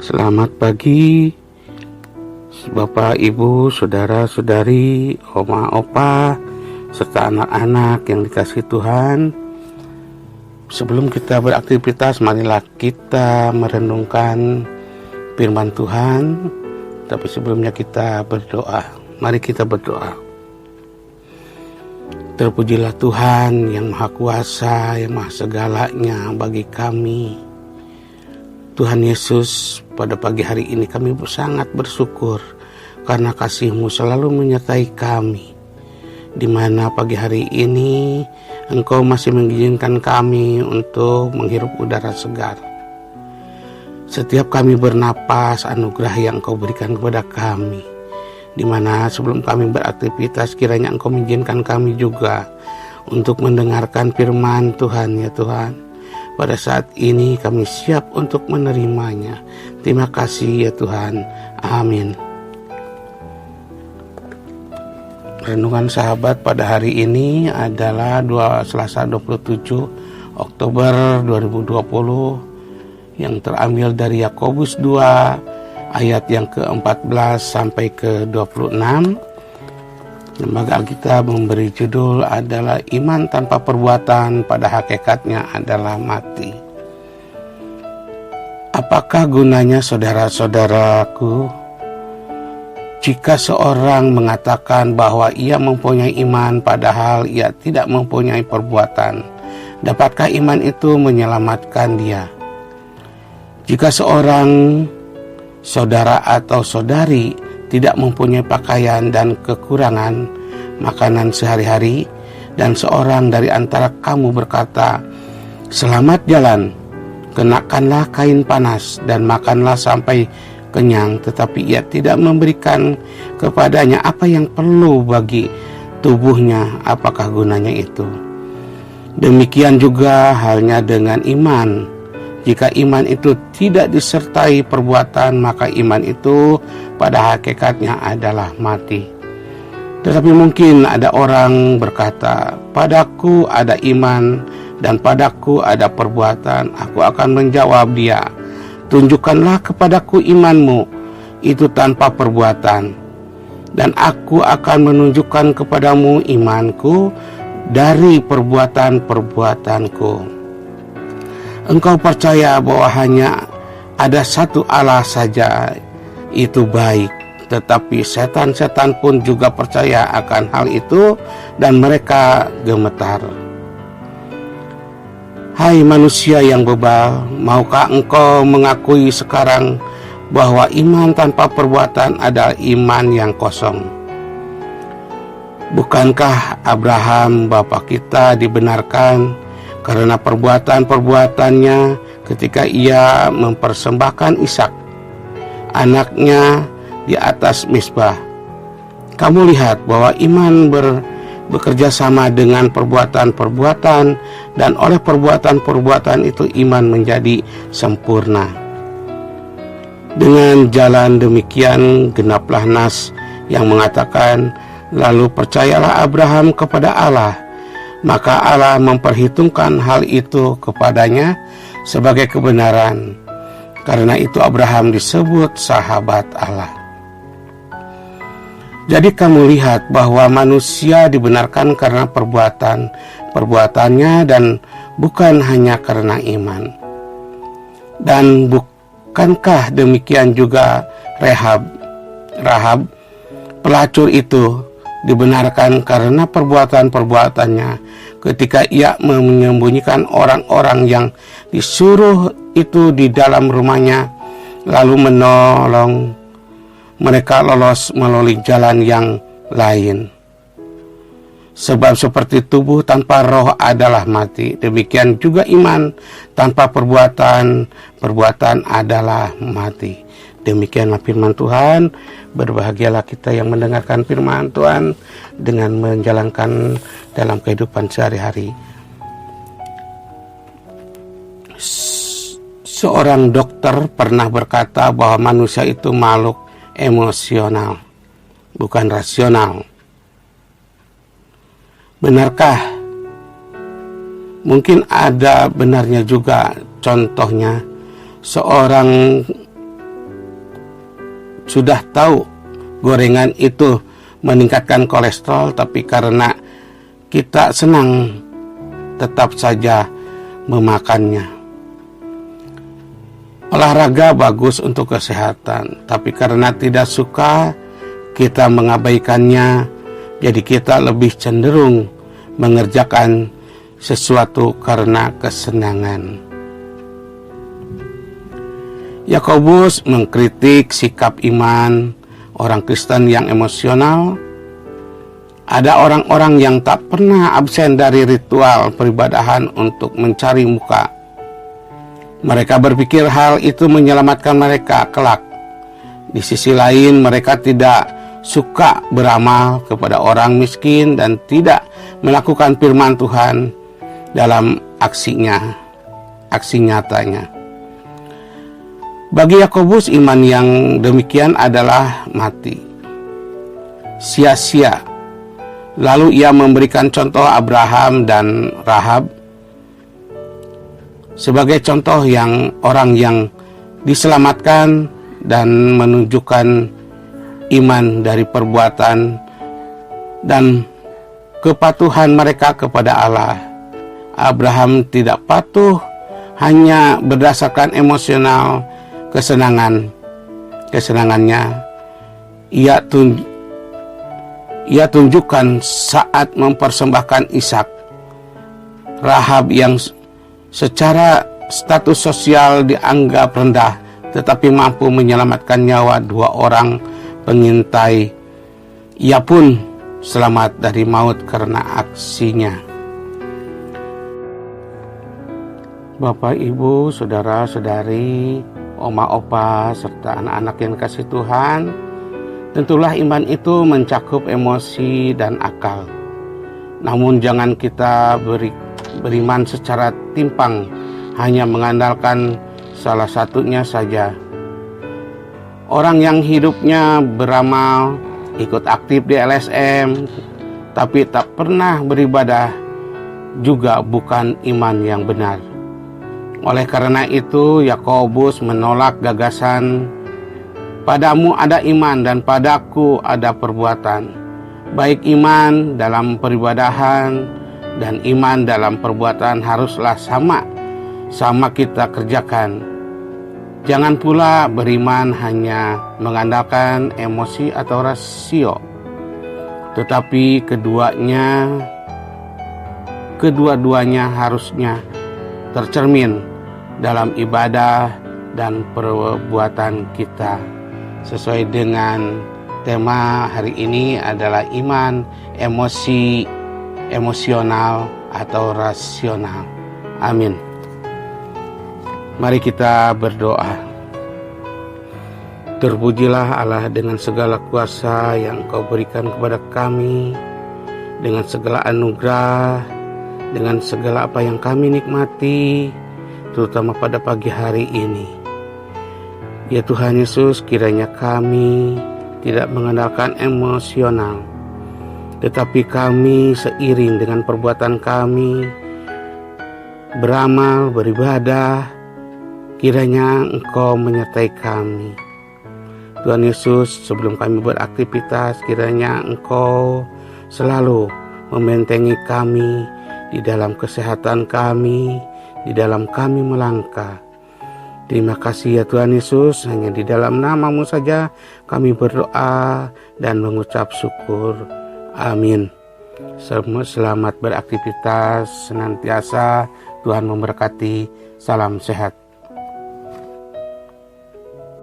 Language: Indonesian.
Selamat pagi Bapak, Ibu, Saudara-saudari, Oma, Opa, serta anak-anak yang dikasihi Tuhan. Sebelum kita beraktivitas, marilah kita merenungkan firman Tuhan. Tapi sebelumnya kita berdoa. Mari kita berdoa. Terpujilah Tuhan yang Maha Kuasa, yang Maha Segalanya bagi kami. Tuhan Yesus, pada pagi hari ini kami sangat bersyukur karena kasih-Mu selalu menyertai kami. Di mana pagi hari ini Engkau masih mengizinkan kami untuk menghirup udara segar. Setiap kami bernapas, anugerah yang Engkau berikan kepada kami. Di mana sebelum kami beraktivitas, kiranya Engkau mengizinkan kami juga untuk mendengarkan firman Tuhan, ya Tuhan. Pada saat ini kami siap untuk menerimanya. Terima kasih ya Tuhan. Amin. Renungan sahabat pada hari ini adalah Selasa 27 Oktober 2020 yang terambil dari Yakobus 2 ayat yang ke-14 sampai ke-26. Lembaga Alkitab memberi judul adalah iman tanpa perbuatan pada hakikatnya adalah mati. Apakah gunanya saudara-saudaraku jika seorang mengatakan bahwa ia mempunyai iman padahal ia tidak mempunyai perbuatan? Dapatkah iman itu menyelamatkan dia? Jika seorang saudara atau saudari tidak mempunyai pakaian dan kekurangan makanan sehari-hari, dan seorang dari antara kamu berkata, "Selamat jalan, kenakanlah kain panas dan makanlah sampai kenyang," tetapi ia tidak memberikan kepadanya apa yang perlu bagi tubuhnya, apakah gunanya itu? Demikian juga halnya dengan iman. Jika iman itu tidak disertai perbuatan, maka iman itu pada hakikatnya adalah mati. Tetapi mungkin ada orang berkata, "Padaku ada iman dan padaku ada perbuatan." Aku akan menjawab dia, "Tunjukkanlah kepadaku imanmu itu tanpa perbuatan, dan aku akan menunjukkan kepadamu imanku dari perbuatan-perbuatanku." Engkau percaya bahwa hanya ada satu Allah saja, itu baik. Tetapi setan-setan pun juga percaya akan hal itu dan mereka gemetar. Hai manusia yang bebal, maukah engkau mengakui sekarang bahwa iman tanpa perbuatan adalah iman yang kosong? Bukankah Abraham bapa kita dibenarkan karena perbuatan-perbuatannya ketika ia mempersembahkan Ishak, anaknya, di atas mezbah? Kamu lihat bahwa iman bekerja sama dengan perbuatan-perbuatan, dan oleh perbuatan-perbuatan itu iman menjadi sempurna. Dengan jalan demikian genaplah nas yang mengatakan, "Lalu percayalah Abraham kepada Allah, maka Allah memperhitungkan hal itu kepadanya sebagai kebenaran." Karena itu Abraham disebut sahabat Allah. Jadi kamu lihat bahwa manusia dibenarkan karena perbuatannya dan bukan hanya karena iman. Dan bukankah demikian juga Rahab, pelacur itu dibenarkan karena perbuatan-perbuatannya ketika ia menyembunyikan orang-orang yang disuruh itu di dalam rumahnya, lalu menolong mereka lolos melalui jalan yang lain. Sebab seperti tubuh tanpa roh adalah mati, demikian juga iman tanpa perbuatan adalah mati. Demikianlah firman Tuhan. Berbahagialah kita yang mendengarkan firman Tuhan dengan menjalankan dalam kehidupan sehari-hari. Seorang dokter pernah berkata bahwa manusia itu makhluk emosional, bukan rasional. Benarkah? Mungkin ada benarnya juga. Contohnya, seorang sudah tahu gorengan itu meningkatkan kolesterol, tapi karena kita senang tetap saja memakannya. Olahraga bagus untuk kesehatan, tapi karena tidak suka kita mengabaikannya, jadi kita lebih cenderung mengerjakan sesuatu karena kesenangan. Yakobus mengkritik sikap iman orang Kristen yang emosional. Ada orang-orang yang tak pernah absen dari ritual peribadahan untuk mencari muka. Mereka berpikir hal itu menyelamatkan mereka kelak. Di sisi lain, mereka tidak suka beramal kepada orang miskin dan tidak melakukan firman Tuhan dalam aksi nyatanya. Bagi Yakobus, iman yang demikian adalah mati, sia-sia. Lalu ia memberikan contoh Abraham dan Rahab sebagai contoh yang orang yang diselamatkan dan menunjukkan iman dari perbuatan dan kepatuhan mereka kepada Allah. Abraham tidak patuh hanya berdasarkan emosional kesenangannya. Ia tunjukkan saat mempersembahkan Ishak. Rahab yang secara status sosial dianggap rendah, tetapi mampu menyelamatkan nyawa 2 orang pengintai. Ia pun selamat dari maut karena aksinya. Bapak, Ibu, saudara-saudari, oma, opa, serta anak-anak yang kasih Tuhan, tentulah iman itu mencakup emosi dan akal. Namun jangan kita beriman secara timpang, hanya mengandalkan salah satunya saja. Orang yang hidupnya beramal, ikut aktif di LSM, tapi tak pernah beribadah, juga bukan iman yang benar. Oleh karena itu, Yakobus menolak gagasan padamu ada iman dan padaku ada perbuatan. Baik iman dalam peribadahan dan iman dalam perbuatan haruslah sama kita kerjakan. Jangan pula beriman hanya mengandalkan emosi atau rasio, tetapi kedua-duanya harusnya tercermin dalam ibadah dan perbuatan kita. Sesuai dengan tema hari ini adalah iman emosional atau rasional. Amin. Mari kita berdoa. Terpujilah Allah dengan segala kuasa yang Kau berikan kepada kami, dengan segala anugerah, dengan segala apa yang kami nikmati, terutama pada pagi hari ini. Ya Tuhan Yesus, kiranya kami tidak mengandalkan emosional, tetapi kami seiring dengan perbuatan kami beramal, beribadah, kiranya Engkau menyertai kami. Tuhan Yesus, sebelum kami beraktivitas, kiranya Engkau selalu membentengi kami di dalam kesehatan kami, di dalam kami melangkah. Terima kasih ya Tuhan Yesus, hanya di dalam nama-Mu saja kami berdoa dan mengucap syukur. Amin. Selamat beraktivitas senantiasa, Tuhan memberkati, salam sehat.